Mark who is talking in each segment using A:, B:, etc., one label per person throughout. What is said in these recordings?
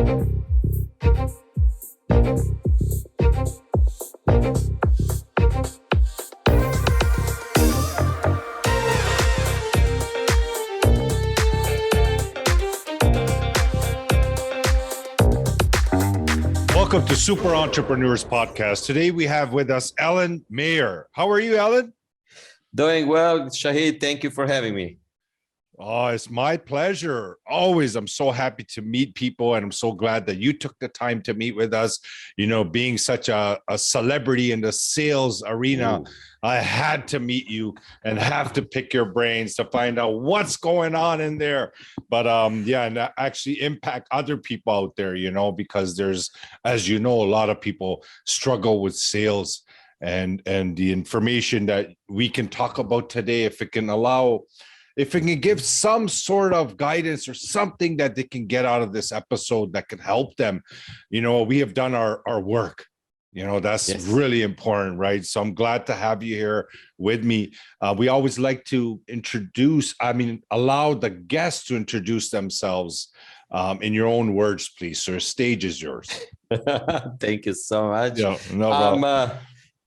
A: Welcome to Super Entrepreneurs Podcast. Today we have with us Alen Mayer. How are you, Alen?
B: Doing well, Shahid. Thank you for having me.
A: Oh, it's my pleasure. Always. I'm so happy to meet people, and I'm so glad that you took the time to meet with us. You know, being such a celebrity in the sales arena, I had to meet you and have to pick your brains to find out what's going on in there. But yeah, and actually impact other people out there, you know, because there's, as you know, a lot of people struggle with sales, and the information that we can talk about today, if it can give some sort of guidance or something that they can get out of this episode that can help them, you know, we have done our work. You know, that's really important, right? So I'm glad to have you here with me. We always like to allow the guests to introduce themselves in your own words, please. So the stage is yours.
B: Thank you so much.
A: Yeah, no problem.
B: I'm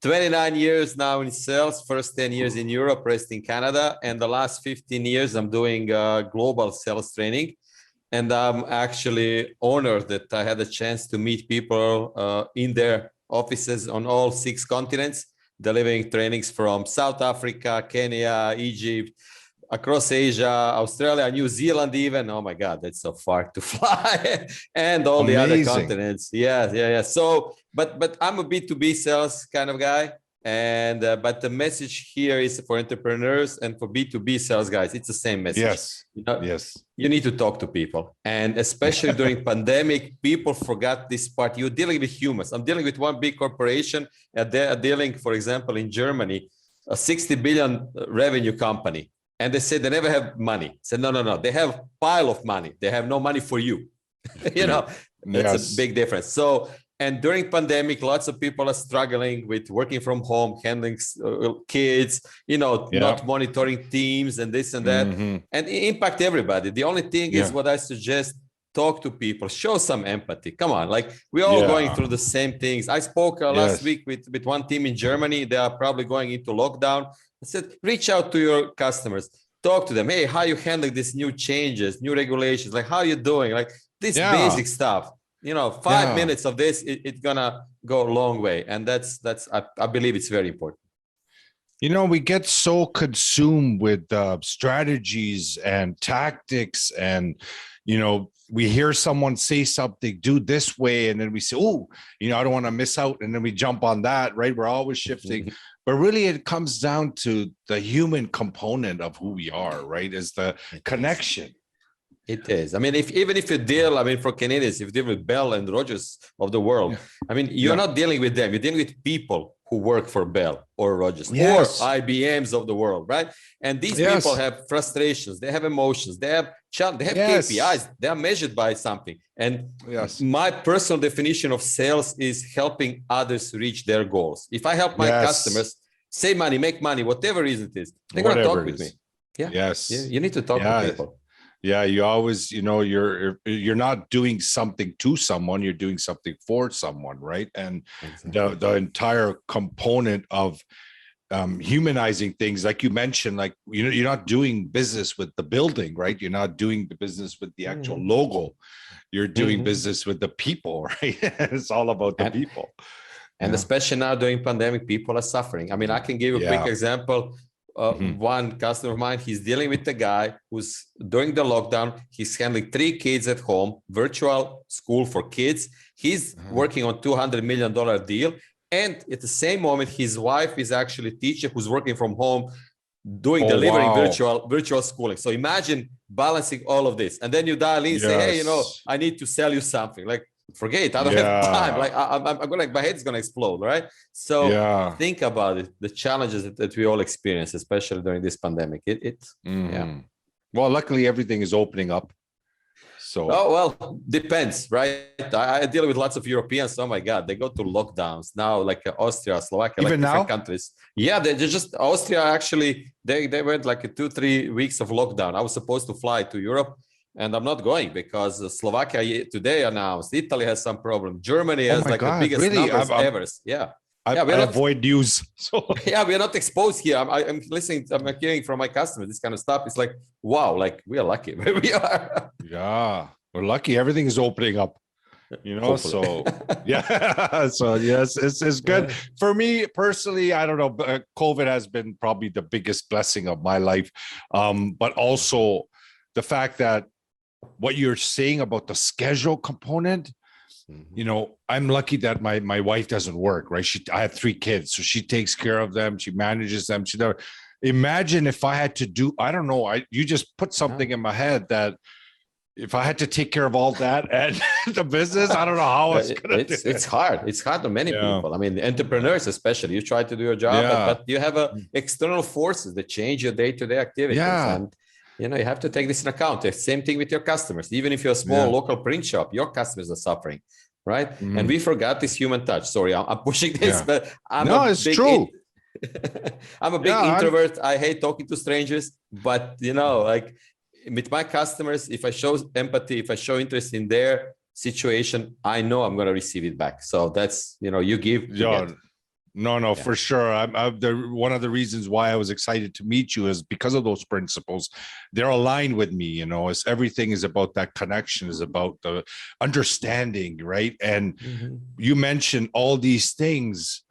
B: 29 years now in sales, first 10 years in Europe, rest in Canada. And the last 15 years, I'm doing global sales training. And I'm actually honored that I had a chance to meet people in their offices on all 6 continents, delivering trainings from South Africa, Kenya, Egypt, across Asia, Australia, New Zealand even. Oh my God, that's so far to fly. And all the other continents. Yeah. So, but I'm a B2B sales kind of guy. And but the message here is for entrepreneurs and for B2B sales guys. It's the same message.
A: Yes.
B: You know,
A: yes.
B: You need to talk to people. And especially during pandemic, people forgot this part. You're dealing with humans. I'm dealing with one big corporation. And they're dealing, for example, in Germany, a 60 billion revenue company. And they said they never have money. I said, no. They have pile of money. They have no money for you. You know, that's a big difference. So, and during pandemic, lots of people are struggling with working from home, handling kids, you know, not monitoring teams and this and that, and it impact everybody. The only thing is what I suggest, talk to people, show some empathy. Come on, like we're all going through the same things. I spoke last week with one team in Germany. They are probably going into lockdown. I said, reach out to your customers, talk to them. Hey, how you handling these new changes, new regulations? Like, how you doing? Like this basic stuff. You know, 5 minutes of this, it's gonna go a long way. And that's I believe it's very important.
A: You know, we get so consumed with strategies and tactics, and, you know, we hear someone say something, do this way, and then we say, oh, you know, I don't want to miss out. And then we jump on that, right? We're always shifting. But really, it comes down to the human component of who we are, right? Is the connection.
B: It is. I mean, even if you deal, I mean, for Canadians, if you deal with Bell and Rogers of the world, I mean, you're not dealing with them. You're dealing with people who work for Bell or Rogers or IBMs of the world, right? And these people have frustrations. They have emotions. They have KPIs. They are measured by something. And my personal definition of sales is helping others reach their goals. If I help my customers save money, make money, whatever reason it is, they're going to talk with me. You need to talk to people.
A: Yeah, you always, you know, you're not doing something to someone, you're doing something for someone, right? And the entire component of humanizing things, like you mentioned, like, you know, you're not doing business with the building, right? You're not doing the business with the actual logo. You're doing business with the people, right? It's all about the people.
B: And especially now during pandemic, people are suffering. I mean, I can give you a quick example. One customer of mine, he's dealing with a guy who's during the lockdown, he's handling 3 kids at home, virtual school for kids. He's working on $200 million deal. And at the same moment, his wife is actually a teacher who's working from home, delivering virtual schooling. So imagine balancing all of this. And then you dial in and say, hey, you know, I need to sell you something. Like, forget it. I don't have time. Like I'm going, like, my head's going to explode, right? So think about it. The challenges that we all experience, especially during this pandemic.
A: Well, luckily everything is opening up. So,
B: well, depends, right? I deal with lots of Europeans. Oh my God, they go to lockdowns now, like Austria, Slovakia,
A: even
B: like different
A: now?
B: countries. Yeah, they just Austria actually. They went like 2-3 weeks of lockdown. I was supposed to fly to Europe, and I'm not going because Slovakia today announced, Italy has some problem, Germany has
A: my
B: like the
A: God,
B: biggest
A: really?
B: numbers ever. Yeah.
A: I
B: Yeah, we're not,
A: avoid news. So
B: yeah, we're not exposed here. I'm listening, I'm hearing from my customers this kind of stuff. It's like, wow, like we are lucky where we are.
A: yeah, we're lucky. Everything is opening up.
B: Hopefully.
A: So yeah, so yes, it's good
B: Yeah.
A: for me personally. I don't know, but COVID has been probably the biggest blessing of my life, but also the fact that what you're saying about the schedule component, I'm lucky that my wife doesn't work, right? I have 3 kids, so she takes care of them, she manages them. She never imagine if I had to do, I don't know, you just put something in my head that if I had to take care of all that and the business, I don't know how it's gonna do.
B: It's hard. It's hard on many
A: Yeah.
B: people. I mean, entrepreneurs especially. You try to do your job,
A: Yeah.
B: but you have external forces that change your day-to-day activities.
A: Yeah.
B: And you have to take this in account. The same thing with your customers. Even if you're a small local print shop, your customers are suffering, right? And we forgot this human touch. Sorry, I'm pushing this, but
A: it's true.
B: I'm a big introvert. I hate talking to strangers, but like with my customers, if I show empathy, if I show interest in their situation, I know I'm going to receive it back. So that's, you give.
A: No, for sure. I'm one of the reasons why I was excited to meet you is because of those principles. They're aligned with me, it's everything is about that connection, is about the understanding, right? And you mentioned all these things.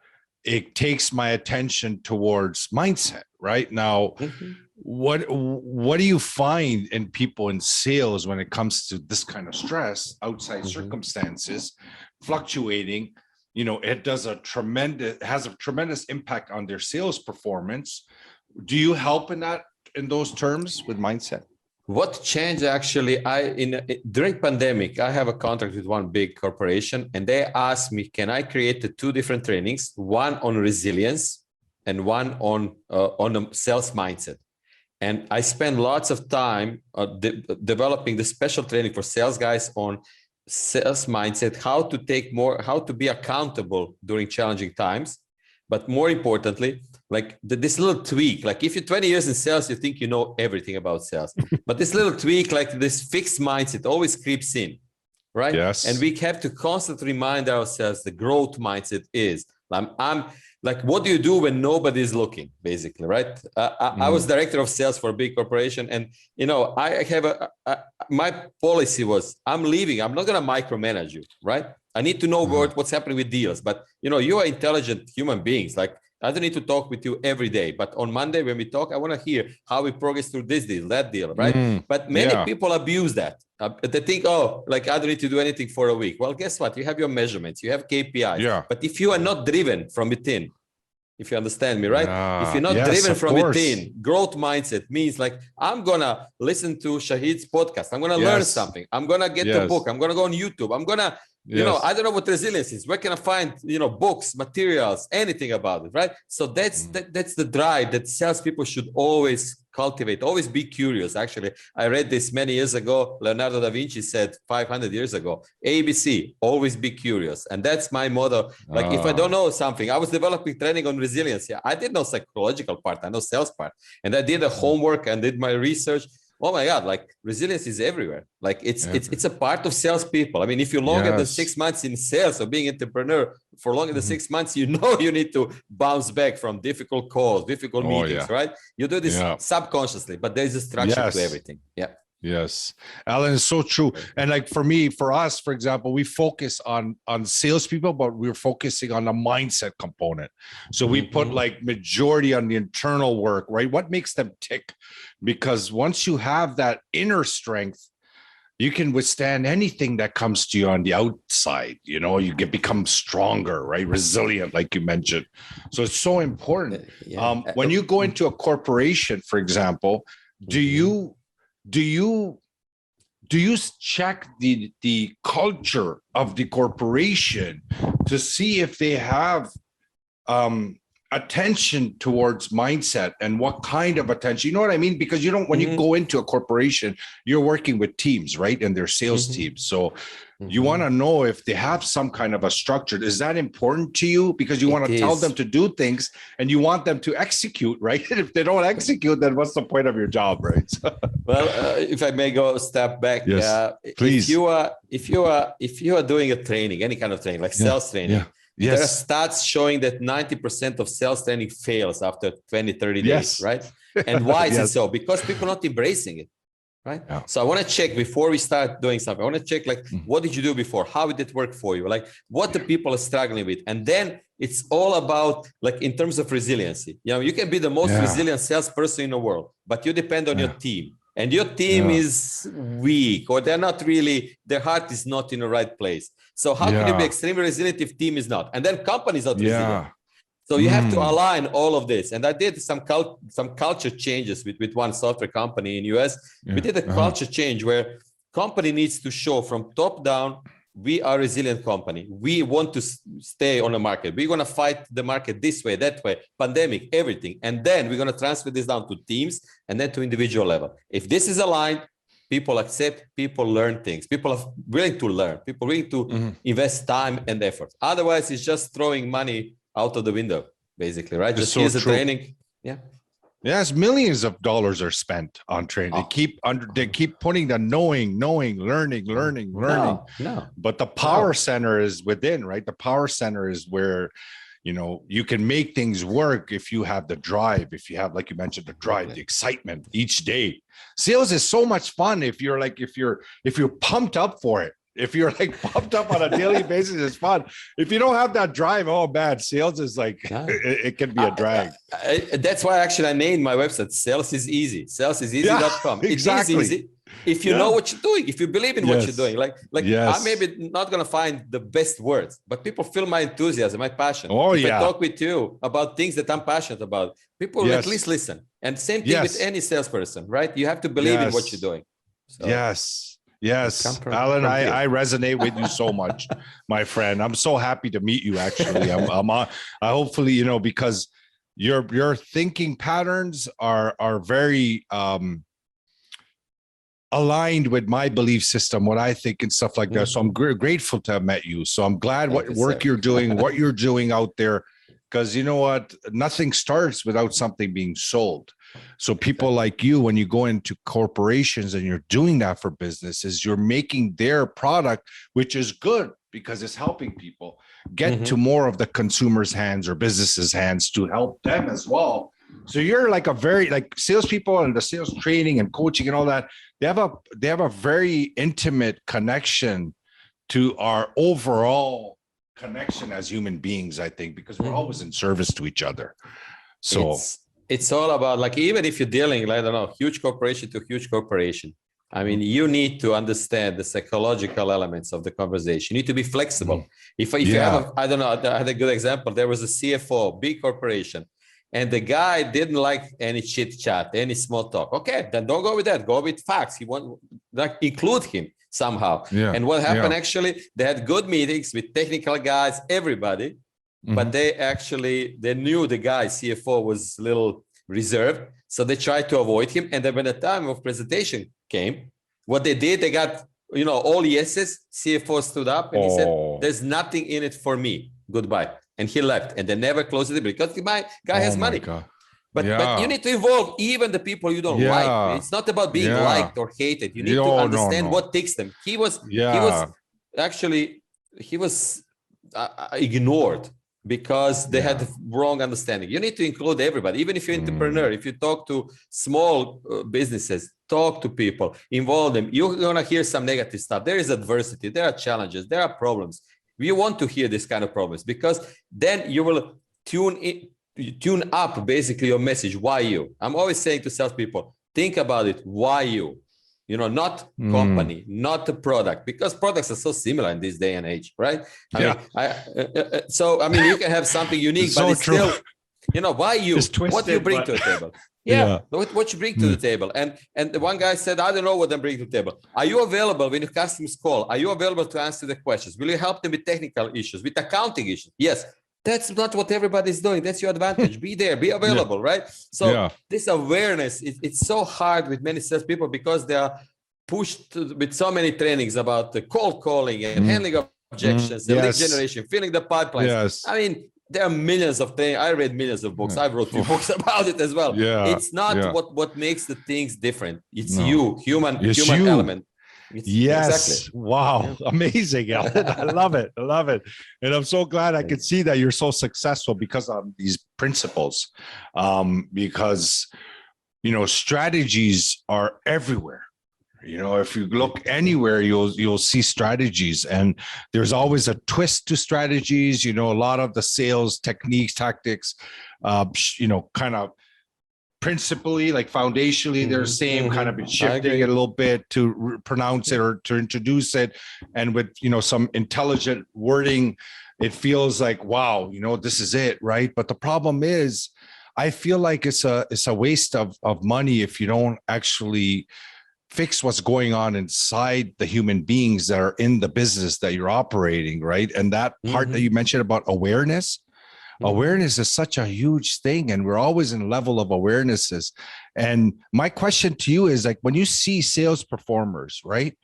A: It takes my attention towards mindset, right? Now, what do you find in people in sales when it comes to this kind of stress, outside circumstances, fluctuating? It has a tremendous impact on their sales performance. Do you help in those terms with mindset?
B: What changed actually, during pandemic, I have a contract with one big corporation, and they asked me, can I create the 2 different trainings, one on resilience and one on a sales mindset? And I spend lots of time developing the special training for sales guys on sales mindset, how to be accountable during challenging times. But more importantly, like this little tweak, like if you're 20 years in sales, you think you know everything about sales, but this little tweak, like this fixed mindset always creeps in, right?
A: Yes.
B: And we have to constantly remind ourselves the growth mindset is, I'm like, what do you do when nobody's looking, basically, right? I was director of sales for a big corporation, and I have my policy was, I'm leaving. I'm not going to micromanage you, right? I need to know what's happening with deals, but you are intelligent human beings. Like, I don't need to talk with you every day, but on Monday when we talk, I want to hear how we progress through this deal, that deal, right? But many people abuse that. They think, like, I don't need to do anything for a week. Well, guess what? You have your measurements, you have KPIs.
A: Yeah.
B: But if you are not driven from within, if you understand me, right? If you're not
A: yes,
B: driven from
A: course.
B: within, growth mindset means like, I'm going to listen to Shahid's podcast. I'm going to learn something. I'm going to get the book. I'm going to go on YouTube. I'm going to, I don't know what resilience is. Where can I find, books, materials, anything about it, right? So that's the drive that salespeople should always cultivate, always be curious. Actually, I read this many years ago. Leonardo da Vinci said 500 years ago, ABC, always be curious. And that's my motto. Like, if I don't know something, I was developing training on resilience. Yeah, I did no psychological part. I know sales part. And I did the homework and did my research. Oh my God, like resilience is everywhere. Like it's a part of salespeople. I mean, if you're longer than 6 months in sales or being an entrepreneur for longer than 6 months, you need to bounce back from difficult calls, difficult meetings, right? You do this subconsciously, but there's a structure to everything. Yeah.
A: Yes, Alen, is so true. And like for us, for example, we focus on salespeople, but we're focusing on the mindset component. So we put like majority on the internal work, right? What makes them tick? Because once you have that inner strength, you can withstand anything that comes to you on the outside. You become stronger, right? Resilient, like you mentioned. So it's so important. When you go into a corporation, for example, do you check the culture of the corporation to see if they have attention towards mindset and what kind of attention, you know what I mean? Because you don't, when you go into a corporation, you're working with teams, right? And they're sales teams. So you want to know if they have some kind of a structure. Is that important to you? Because you want to tell them to do things and you want them to execute, right? If they don't execute, then what's the point of your job, right?
B: Well, if I may go a step back,
A: please.
B: If you are doing a training, any kind of training, like sales training, there are stats showing that 90% of sales training fails after 20, 30 days, right? And why is it so? Because people are not embracing it, right? So I want to check before we start doing something. I want to check, like, what did you do before? How did it work for you? Like, what the people are struggling with. And then it's all about, like, in terms of resiliency. You know, you can be the most resilient salesperson in the world, but you depend on your team. And your team is weak, or they're not really, their heart is not in the right place. So how can you be extremely resilient if team is not? And then company is not resilient. So you have to align all of this. And I did some culture changes with one software company in US. We did a culture change where company needs to show from top down, we are a resilient company. We want to stay on the market. We're going to fight the market this way, that way, pandemic, everything. And then we're going to transfer this down to teams and then to individual level. If this is aligned, people accept, people learn things. People are willing to learn. People are willing to invest time and effort. Otherwise, it's just throwing money out of the window, basically, right? Just use the training.
A: Yes, millions of dollars are spent on training. They keep putting the knowing, learning.
B: No.
A: But the power center is within, right? The power center is where, you know, you can make things work if you have the drive, if you have, like you mentioned, the drive, the excitement each day. Sales is so much fun if you're pumped up for it. If you're like pumped up on a daily basis, it's fun. If you don't have that drive, oh man, sales is like, it can be a drag.
B: That's why actually I named my website, Sales is Easy, saleseasy.com.
A: Exactly.
B: It is easy if you know what you're doing, if you believe in what you're doing. Like I'm maybe not going to find the best words, but people feel my enthusiasm, my passion. If I talk with you about things that I'm passionate about, people will at least listen. And same thing with any salesperson, right? You have to believe in what you're doing. So.
A: Yes, Alen, I resonate with you so much, my friend. I'm so happy to meet you. Actually, I hopefully, you know, because your thinking patterns are very aligned with my belief system, what I think and stuff like that. So I'm grateful to have met you. So I'm glad what work you're doing, what you're doing out there, because you know what, nothing starts without something being sold. So people like you, when you go into corporations and you're doing that for businesses, you're making their product, which is good because it's helping people get to more of the consumer's hands or businesses' hands to help them as well. So you're like a very, like, salespeople and the sales training and coaching and all that, they have a very intimate connection to our overall connection as human beings, I think, because we're always in service to each other. So
B: it's all about, like, even if you're dealing, like, I don't know, huge corporation to huge corporation, I mean, you need to understand the psychological elements of the conversation. You need to be flexible. If you have, I don't know, I had a good example. There was a CFO, big corporation, and the guy didn't like any chit chat, any small talk. Okay, then don't go with that. Go with facts. He want, like, include him somehow. And what happened actually, they had good meetings with technical guys, everybody. But they knew the guy, CFO, was a little reserved. So they tried to avoid him. And then when the time of presentation came, what they did, they got, you know, all yeses. CFO stood up and he said, there's nothing in it for me. Goodbye. And he left. And they never closed it because my guy has money. But you need to involve even the people you don't like. It's not about being liked or hated. You need to understand what takes them. He was ignored because they had wrong understanding. You need to include everybody, even if you're an entrepreneur. If you talk to small businesses, talk to people, involve them, you're going to hear some negative stuff. There is adversity, there are challenges, there are problems. We want to hear this kind of problems because then you will tune up basically your message. Why you? I'm always saying to salespeople, think about it. Why you? You know, not company, not the product, because products are so similar in this day and age, right? So, I mean, you can have something unique, but it's still, you know, why you? What do you bring to the table? What you bring to the table. And the one guy said, I don't know what I bring to the table. Are you available when your customers call? Are you available to answer the questions? Will you help them with technical issues, with accounting issues? Yes. That's not what everybody's doing. That's your advantage. Be there, be available, right? So this awareness, it's so hard with many salespeople because they are pushed with so many trainings about the cold calling and handling objections, and lead generation, filling the pipelines. I mean, there are millions of things. I read millions of books. I wrote 2 books about it as well. It's not what makes the things different. It's human element.
A: Exactly. Wow. Amazing, Alen. I love it. I love it. And I'm so glad I could see that you're so successful because of these principles. Because, strategies are everywhere. If you look anywhere, you'll see strategies, and there's always a twist to strategies. A lot of the sales techniques, tactics, kind of principally, like foundationally, they're the same, kind of been shifting it a little bit to pronounce it or to introduce it. And with, some intelligent wording, it feels like, wow, this is it. Right. But the problem is, I feel like it's a waste of money if you don't actually fix what's going on inside the human beings that are in the business that you're operating. Right. And that part that you mentioned about awareness, awareness is such a huge thing, and we're always in level of awarenesses. And my question to you is, like, when you see sales performers, right?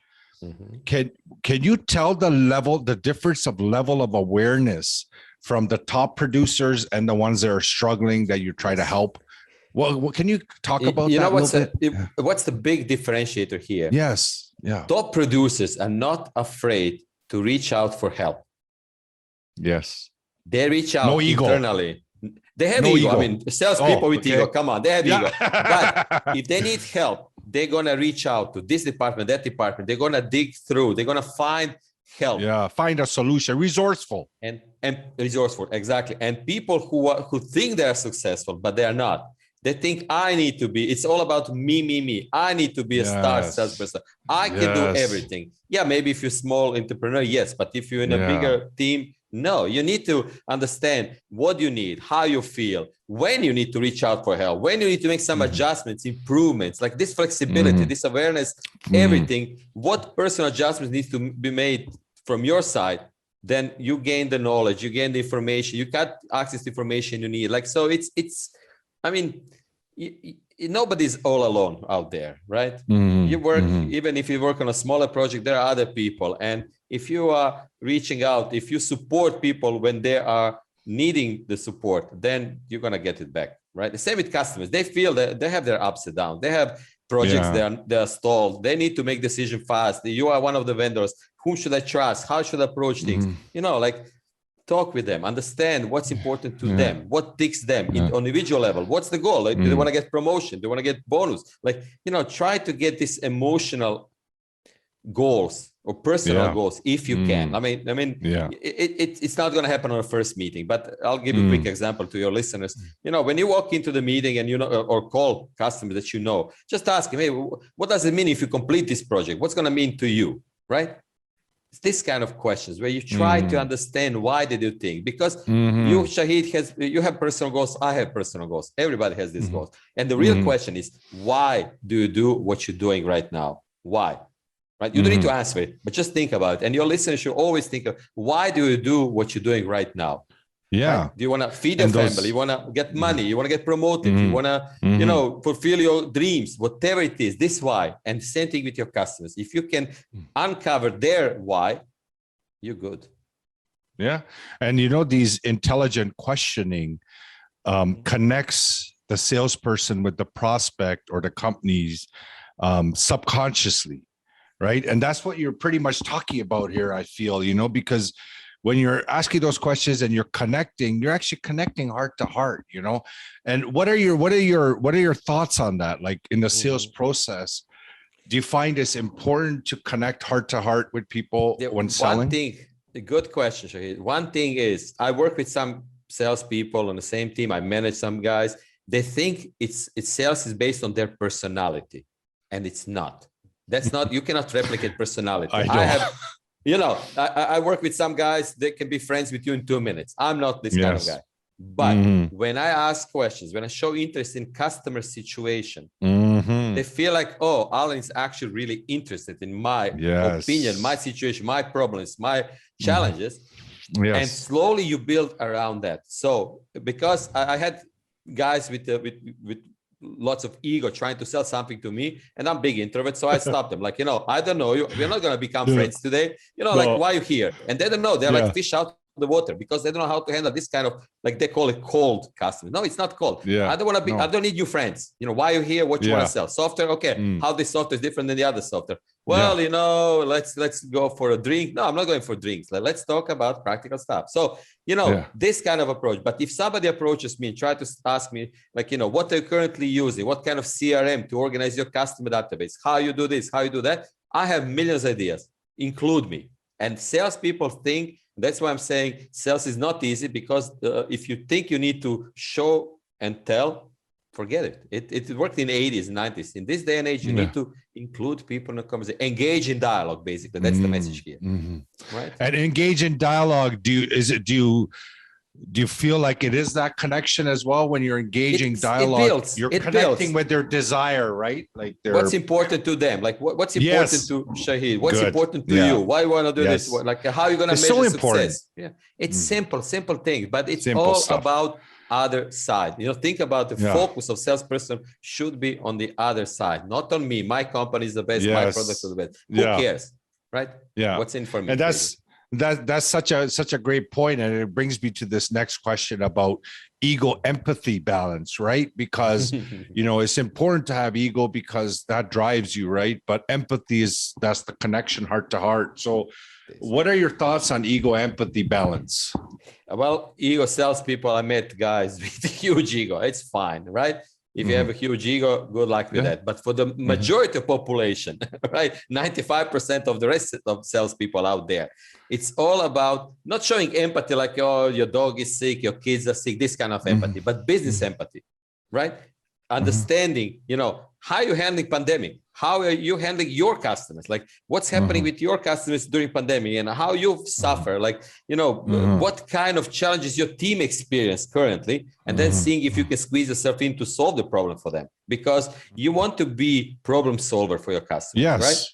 A: Can you tell the difference of level of awareness from the top producers and the ones that are struggling that you try to help? Well, what can you talk about that?
B: What's the big differentiator here?
A: Yes. Yeah.
B: Top producers are not afraid to reach out for help.
A: Yes.
B: They reach out internally. They have ego. I mean, salespeople with ego. Come on, they have ego. But if they need help, they're gonna reach out to this department, that department. They're gonna dig through. They're gonna find help.
A: Yeah, find a solution. Resourceful.
B: And resourceful, exactly. And people who think they are successful, but they are not. They think I need to be. It's all about me. I need to be a star salesperson. I can do everything. Yeah, maybe if you're a small entrepreneur, yes. But if you're in a bigger team, no. You need to understand what you need, how you feel, when you need to reach out for help, when you need to make some adjustments, improvements, like this flexibility, this awareness, everything. What personal adjustments needs to be made from your side? Then you gain the knowledge, you gain the information, you got access to information you need. Like, so it's. I mean, nobody's all alone out there, right? You work, even if you work on a smaller project, there are other people. And if you are reaching out, if you support people when they are needing the support, then you're going to get it back, right? The same with customers. They feel that they have their ups and downs. They have projects they are stalled. They need to make decisions fast. You are one of the vendors. Whom should I trust? How should I approach things? Like, talk with them, understand what's important to them, what ticks them on individual level. What's the goal? Like, do they want to get promotion? Do they want to get bonus? Like, try to get these emotional goals or personal goals if you can. I mean, it's not going to happen on a first meeting, but I'll give a quick example to your listeners. When you walk into the meeting and or call customers that just ask them, hey, what does it mean if you complete this project? What's going to mean to you, right? It's this kind of questions where you try to understand why they do things, because you, Shahid, you have personal goals. I have personal goals. Everybody has these goals. And the real question is, why do you do what you're doing right now? Why? Right? You don't need to answer it, but just think about it. And your listeners should always think of, why do you do what you're doing right now?
A: Yeah.
B: Right? Do you want to feed your family? You want to get money? You want to get promoted? You want to, fulfill your dreams, whatever it is, this why. And same thing with your customers. If you can uncover their why, you're good.
A: Yeah. And these intelligent questioning connects the salesperson with the prospect or the companies subconsciously. Right. And that's what you're pretty much talking about here, I feel, because when you're asking those questions and you're actually connecting heart to heart, And what are your thoughts on that? Like, in the sales process, do you find it's important to connect heart to heart with people when selling?
B: One thing, a good question, Shahid. One thing is, I work with some salespeople on the same team. I manage some guys. They think it's sales is based on their personality, and it's not. That's not. You cannot replicate personality. I work with some guys that can be friends with you in 2 minutes. I'm not this kind of guy. But when I ask questions, when I show interest in customer situation, they feel like, oh, Alen is actually really interested in my opinion, my situation, my problems, my challenges.
A: Yes.
B: And slowly you build around that. So because I had guys with lots of ego trying to sell something to me, and I'm big introvert, so I stopped them. Like, I don't know you. We're not going to become friends today. Like, why are you here? And they don't know. They're like fish out of the water because they don't know how to handle this kind of, like, they call it cold customers. No, it's not cold. I don't want to be. I don't need you friends. Why are you here? What you want to sell? Software? Okay. How this software is different than the other software? Well, let's go for a drink. No, I'm not going for drinks. Let's talk about practical stuff. So, this kind of approach. But if somebody approaches me and try to ask me, like, what are you currently using? What kind of CRM to organize your customer database? How you do this? How you do that? I have millions of ideas. Include me. And salespeople think, that's why I'm saying sales is not easy, because if you think you need to show and tell, forget it. It worked in the 80s and 90s. In this day and age, you need to include people in the conversation, engage in dialogue. Basically, that's the message here, right?
A: And engage in dialogue. Do you feel like it is that connection as well when you're engaging dialogue? You're connecting with their desire, right? Like
B: what's important to them, like what's important to Shahid, what's important to you, why you want to do this, like how are you going to measure success? It's simple things, but it's all about other side. Think about the focus of salesperson should be on the other side, not on me. My company is the best, my products are the best. Who cares, right? What's in for me?
A: And that's such a great point, and it brings me to this next question about ego empathy balance, right? Because it's important to have ego because that drives you, right? But empathy that's the connection heart to heart. So what are your thoughts on ego empathy balance?
B: Well, ego salespeople, I met guys with huge ego. It's fine, right? If you have a huge ego, good luck with that. But for the majority of population, right, 95% of the rest of salespeople out there, it's all about not showing empathy, like, oh, your dog is sick, your kids are sick, this kind of empathy, but business empathy, right? Understanding, how you're handling pandemic, how are you handling your customers, like what's happening with your customers during pandemic and how you suffer, like, what kind of challenges your team experience currently, and then seeing if you can squeeze yourself in to solve the problem for them, because you want to be problem solver for your customers, right?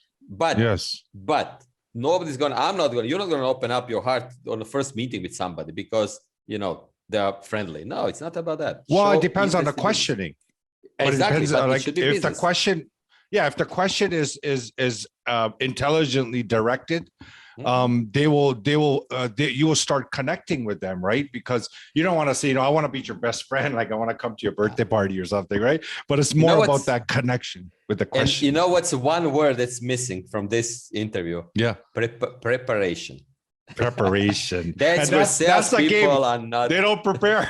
B: But nobody's you're not going to open up your heart on the first meeting with somebody because, they are friendly. No, it's not about that.
A: Well, it depends on the questioning.
B: Exactly.
A: But like if the question, if the question is intelligently directed, you will start connecting with them, right? Because you don't want to say, I want to be your best friend, like I want to come to your birthday party or something, right? But it's more about that connection with the question.
B: And what's one word that's missing from this interview? Preparation.
A: Preparation.
B: That's the game. Are not.
A: They don't prepare.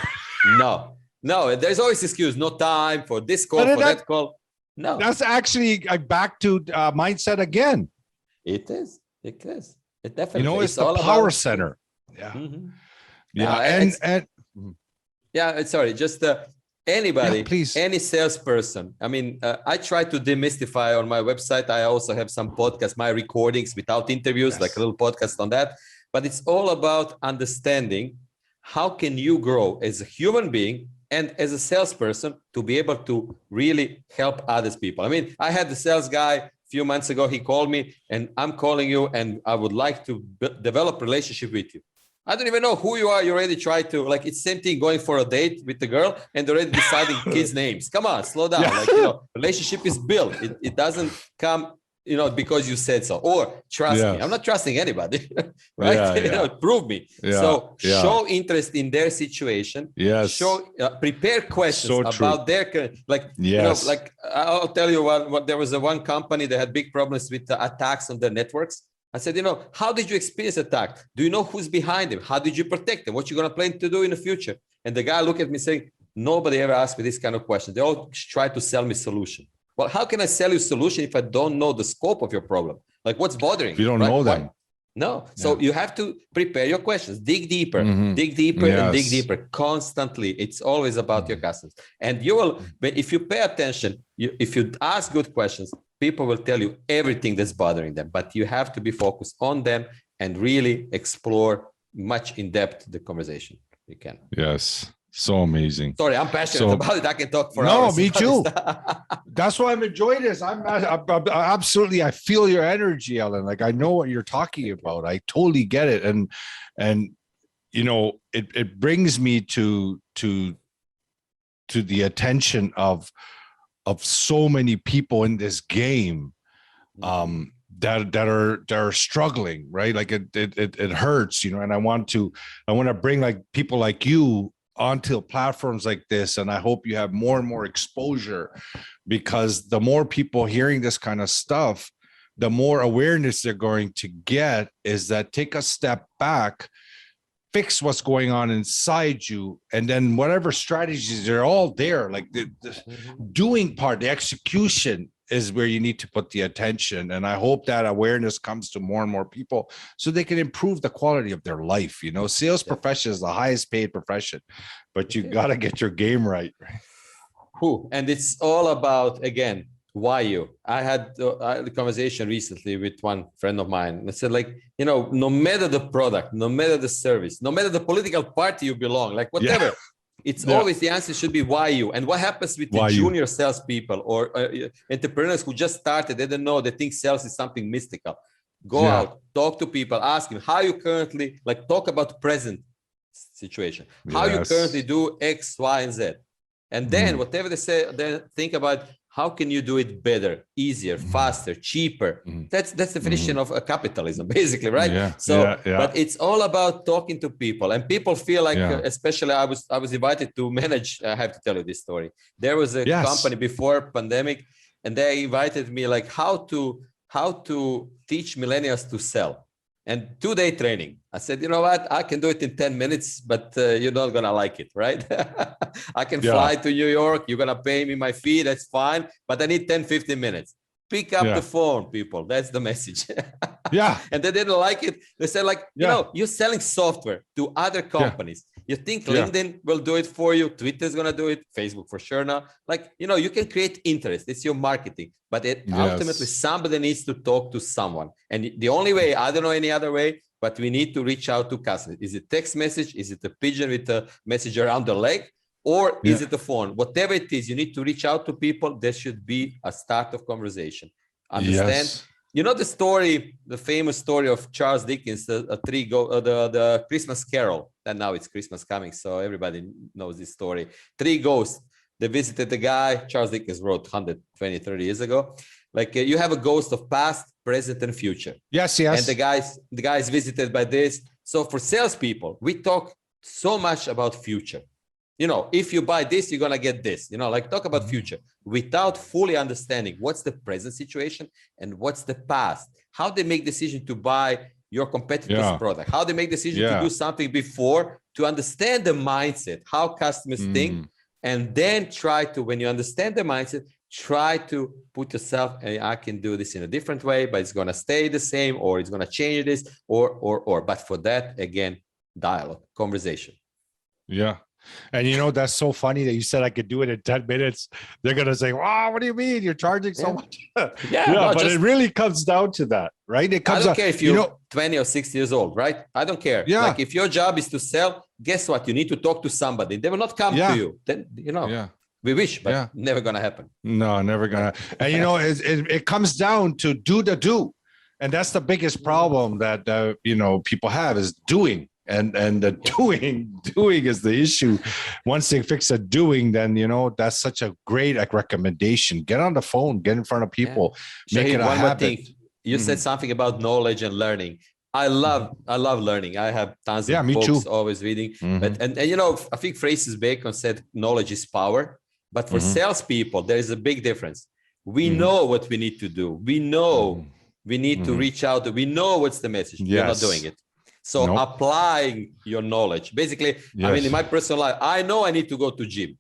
B: No, there's always excuse. No time for this call, for that call. No,
A: that's actually back to mindset again.
B: It is. It definitely.
A: It's the power center.
B: Sorry, just anybody, please. Any salesperson. I mean, I try to demystify on my website. I also have some podcasts, my recordings without interviews, like a little podcast on that. But it's all about understanding how can you grow as a human being and as a salesperson to be able to really help others people. I mean, I had the sales guy a few months ago. He called me and I'm calling you and I would like to develop a relationship with you. I don't even know who you are. You already tried to, like, it's same thing going for a date with the girl and already deciding kids' names. Come on, slow down. Like, relationship is built. It doesn't come, because you said so, or trust me. I'm not trusting anybody, right? Prove me. So show interest in their situation. Show, prepare questions about their, like, like I'll tell you what there was one company that had big problems with attacks on their networks. I said, how did you experience attack? Do you know who's behind them? How did you protect them? What you going to plan to do in the future? And the guy looked at me saying, nobody ever asked me this kind of question. They all try to sell me solution. Well, how can I sell you a solution if I don't know the scope of your problem? Like, what's bothering you?
A: You don't know them.
B: No. So you have to prepare your questions, dig deeper, and dig deeper constantly. It's always about your customers. And you will, if you pay attention, if you ask good questions, people will tell you everything that's bothering them, but you have to be focused on them and really explore much in depth the conversation. You can.
A: Yes. So amazing.
B: Sorry, I'm passionate about it. I can talk for hours.
A: No, me too. That's why I'm enjoying this. I'm absolutely, I feel your energy, Alen. Like, I know what you're talking about. I totally get it. And you know, it brings me to the attention of so many people in this game that are struggling, right? Like it hurts, you know. And I want to bring like people like you onto platforms like this, and I hope you have more and more exposure, because the more people hearing this kind of stuff, the more awareness they're going to get. Is that take a step back, fix what's going on inside you, and then whatever strategies, they're all there. Like the doing part, the execution is where you need to put the attention. And I hope that awareness comes to more and more people so they can improve the quality of their life. You know, sales profession is the highest paid profession, but you got to get your game right.
B: And it's all about, again, why you. I had a conversation recently with one friend of mine, and I said, like, you know, no matter the product, no matter the service, no matter the political party you belong, like whatever, it's always the answer should be why you. And what happens with the junior salespeople or entrepreneurs who just started, they don't know, they think sales is something mystical. Go out, talk to people, ask them how you currently, like, talk about present situation, how you currently do X, Y, and Z. And then whatever they say, then think about how can you do it better, easier, faster, cheaper. That's the definition of capitalism, basically, right? But it's all about talking to people, and people feel like, especially I was invited to manage. I have to tell you this story. There was a company before pandemic, and they invited me, like, how to teach millennials to sell. And 2-day training. I said, you know what? I can do it in 10 minutes, but you're not going to like it, right? I can fly to New York. You're going to pay me my fee. That's fine. But I need 10, 15 minutes. Pick up the phone, people. That's the message. And they didn't like it. They said, like, you know, you're selling software to other companies. You think LinkedIn will do it for you. Twitter is going to do it. Facebook for sure now. Like, you know, you can create interest. It's your marketing. But ultimately, somebody needs to talk to someone. And the only way, I don't know any other way, but we need to reach out to customers. Is it text message? Is it a pigeon with a message around the leg? Or is it the phone? Whatever it is, you need to reach out to people. There should be a start of conversation. Understand? You know the story, the famous story of Charles Dickens, the Christmas Carol. And now it's Christmas coming, so everybody knows this story. 3 ghosts. They visited the guy. Charles Dickens wrote 120, 30 years ago. Like you have a ghost of past, present, and future.
A: Yes.
B: And the guy is visited by this. So for salespeople, we talk so much about future. You know, if you buy this, you're going to get this, you know, like talk about future without fully understanding what's the present situation and what's the past, how they make decision to buy your competitor's product, how they make decision to do something before, to understand the mindset, how customers think, and then try to, when you understand the mindset, try to put yourself, hey, I can do this in a different way, but it's going to stay the same, or it's going to change this, or. But for that, again, dialogue, conversation.
A: Yeah. And you know, that's so funny that you said I could do it in 10 minutes. They're going to say, wow, what do you mean? You're charging so much? But it really comes down to that, right? It comes
B: I don't care if you're 20 or 60 years old, right? I don't care. Like if your job is to sell, guess what? You need to talk to somebody. They will not come to you. Then, you know, we wish, but never going to happen.
A: No, never going to. And, you know, it comes down to do. And that's the biggest problem that, you know, people have is doing. And the doing is the issue. Once they fix the doing, then, you know, that's such a great recommendation. Get on the phone, get in front of people, make it a habit.
B: You said something about knowledge and learning. I love learning. I have tons of books, always reading. But and you know, I think Francis Bacon said knowledge is power. But for salespeople, there is a big difference. We know what we need to do. We know we need to reach out. We know what's the message. You're not doing it. So applying your knowledge, basically, I mean, in my personal life, I know I need to go to gym.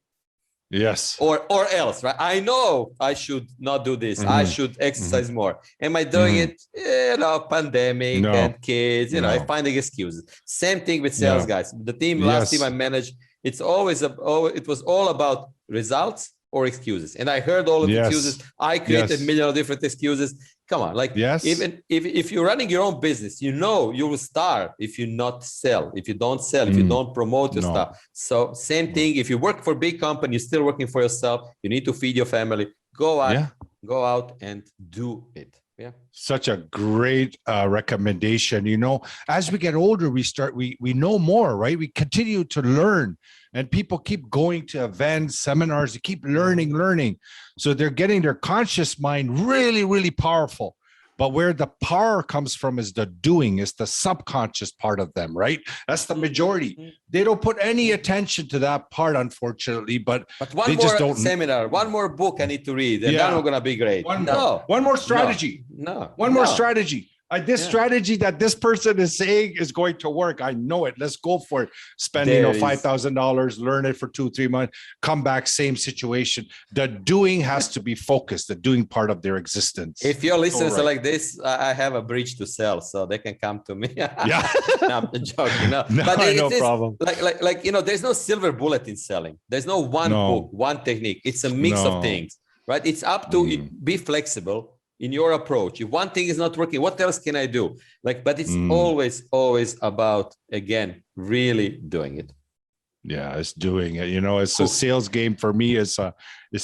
A: Yes.
B: Or else, right? I know I should not do this. I should exercise more. Am I doing it? You know, pandemic and kids, you know, I'm finding excuses. Same thing with sales guys. The team, last team I managed, it was all about results or excuses. And I heard all of the excuses. I created a million of different excuses. Come on, like even if you're running your own business, you know you will starve if you not sell, if you don't sell, if you don't promote your stuff. So same thing, if you work for a big company, you're still working for yourself, you need to feed your family. Go out and do it. Yeah.
A: Such a great recommendation. You know, as we get older, we know more, right? We continue to learn, and people keep going to events, seminars, they keep learning. So they're getting their conscious mind really, really powerful. But where the power comes from is the doing, is the subconscious part of them, right? That's the majority. They don't put any attention to that part, unfortunately, but
B: one
A: they
B: more
A: just don't.
B: seminar, one more book I need to read, and
A: Yeah.
B: then I'm going to be great.
A: One more strategy. One more strategy. This strategy that this person is saying is going to work. I know it. Let's go for it. Spend, $5,000, learn it for 2-3 months, come back, same situation. The doing has to be focused, the doing part of their existence.
B: If your listeners are like this, I have a bridge to sell, so they can come to me.
A: Yeah.
B: No, I'm joking. No,
A: but no problem.
B: Like, there's no silver bullet in selling. There's no one book, one technique. It's a mix of things, right? It's up to be flexible in your approach. If one thing is not working, what else can I do? But it's always about, again, really doing it.
A: Yeah, it's doing it. It's a sales game for me. It's an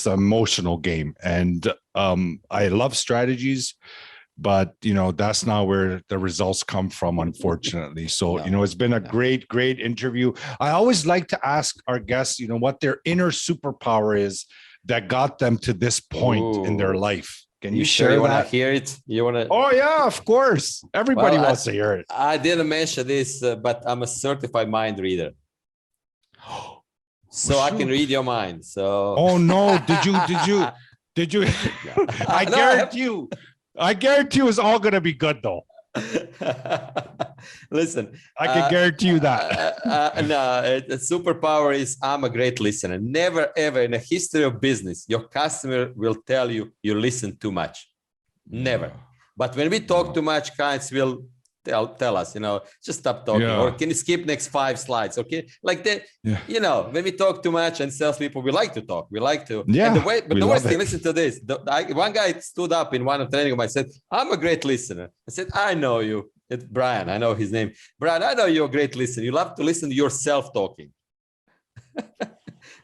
A: emotional game, and I love strategies, but that's not where the results come from, unfortunately. So it's been a great interview. I always like to ask our guests, what their inner superpower is that got them to this point in their life. Can you share
B: you
A: that?
B: Want to hear it? You want to?
A: Oh yeah, of course. Everybody wants to hear it.
B: I didn't mention this, but I'm a certified mind reader, so I can read your mind. So.
A: Oh no! Did you? I guarantee you, it's all gonna be good though.
B: Listen,
A: I can guarantee you that.
B: The superpower is I'm a great listener. Never ever in the history of business your customer will tell you listen too much. Never. But when we talk too much, clients will tell us, just stop talking, or can you skip next 5 slides? Okay, like that. When we talk too much, and salespeople, we like to talk, we like to. And the worst thing, listen to this. One guy stood up in one of training of mine, said, "I'm a great listener." I said, "I know you." It's Brian. I know his name. Brian, I know you're a great listener. You love to listen to yourself talking.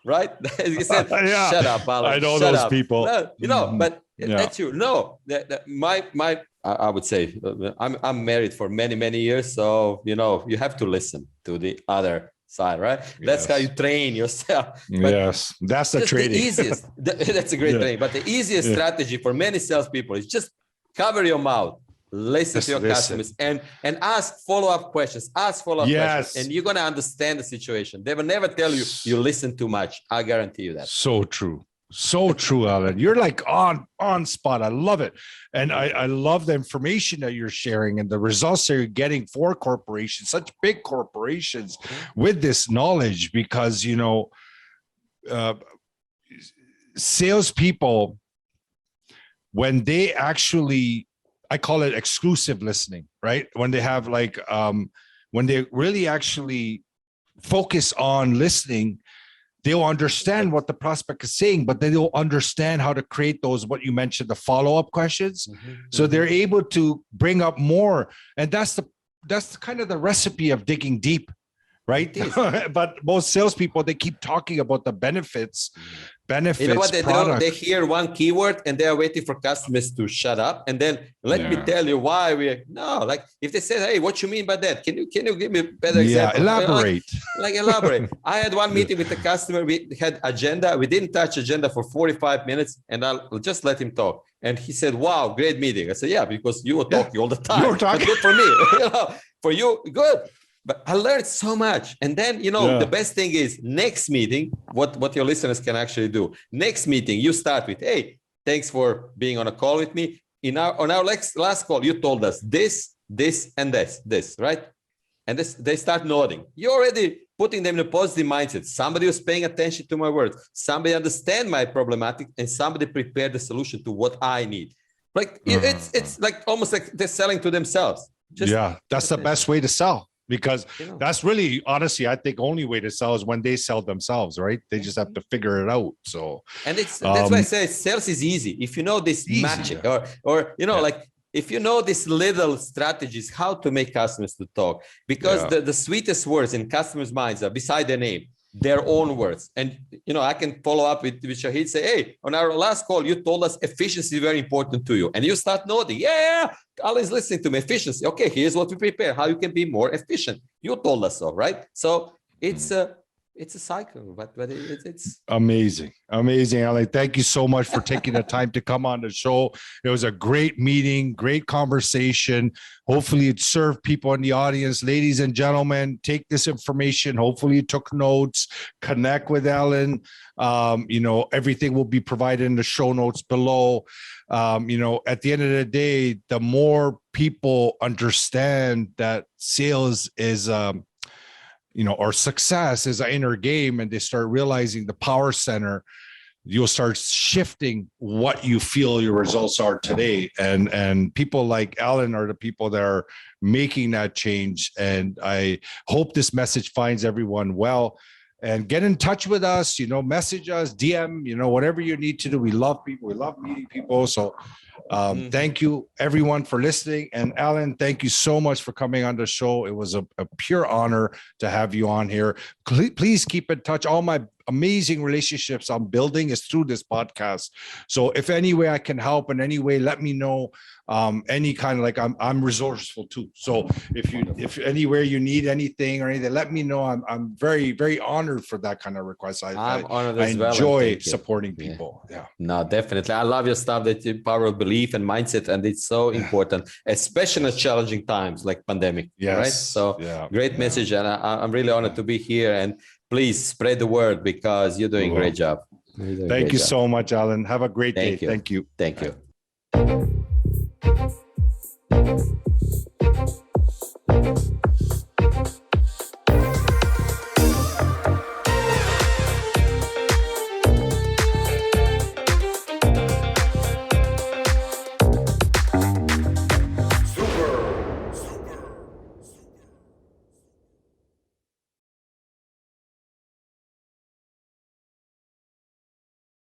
B: Right? He said, "Shut up, Alan.
A: I know those people."
B: No, but that's you. No, I would say I'm married for many years, so you have to listen to the other side, right? That's how you train yourself. But
A: that's the training.
B: The easiest. That's a great training. But the easiest strategy for many salespeople is just cover your mouth. Listen to your customers and ask follow-up questions. Questions, and you're gonna understand the situation. They will never tell you listen too much. I guarantee you that.
A: So true, Alen. You're like on spot. I love it, and I love the information that you're sharing and the results that you're getting for corporations, such big corporations, with this knowledge. Because salespeople, when they actually, I call it exclusive listening, right? When they have when they really actually focus on listening, they'll understand what the prospect is saying, but they don't understand how to create those, what you mentioned, the follow-up questions. So they're able to bring up more. And that's kind of the recipe of digging deep, right? But most salespeople, they keep talking about the benefits. You know what they do? They hear one keyword and they are waiting for customers to shut up. And then let me tell you why if they say, "Hey, what you mean by that? Can you give me a better example?"
B: Elaborate. Elaborate. I had one meeting with the customer. We had agenda. We didn't touch agenda for 45 minutes, and I'll just let him talk. And he said, "Wow, great meeting." I said, "Yeah, because you were talking all the time. You were talking. Good for me. For you, good." But I learned so much. And then, the best thing is next meeting, what your listeners can actually do. Next meeting, you start with, "Hey, thanks for being on a call with me. On our last call, you told us this, and this, right?" And they start nodding. You're already putting them in a positive mindset. Somebody was paying attention to my words. Somebody understand my problematic, and somebody prepared the solution to what I need. It's like almost like they're selling to themselves. That's the best way to sell. Because that's really, honestly, I think only way to sell is when they sell themselves, right? They just have to figure it out. So, and that's why I say sales is easy. If you know this magic, or if you know these little strategies, how to make customers to talk, because the sweetest words in customers' minds are beside their name. their own words. And, I can follow up with Shahid, say, hey, on our last call, you told us efficiency is very important to you. And you start nodding, yeah, Alen is listening to me, efficiency. Okay, here's what we prepare, how you can be more efficient. You told us so, right? So it's a cycle, but it's
A: amazing, Alen. Thank you so much for taking the time to come on the show. It was a great meeting, great conversation. Hopefully it served people in the audience. Ladies and gentlemen, take this information. Hopefully you took notes. Connect with Alen. Everything will be provided in the show notes below. At the end of the day, the more people understand that sales is or success is an inner game, and they start realizing the power center, you'll start shifting what you feel your results are today. And people like Alen are the people that are making that change. And I hope this message finds everyone well. And get in touch with us, message us, DM, whatever you need to do. We love people. We love meeting people. So thank you, everyone, for listening. And Alen, thank you so much for coming on the show. It was a pure honor to have you on here. Please keep in touch. All my amazing relationships I'm building is through this podcast. So if any way I can help in any way, let me know. Any kind of I'm resourceful too. So if anywhere you need anything or anything, let me know. I'm very, very honored for that kind of request. I'm honored as well. I enjoy supporting people. Yeah.
B: No, definitely. I love your stuff, that power of belief and mindset, and it's so important, especially in challenging times like pandemic.
A: Yes.
B: Right. So great message, and I'm really honored to be here. And please spread the word, because you're doing a great job.
A: Thank you so much, Alen. Have a great day. Thank you.
B: Thank you. Thank you.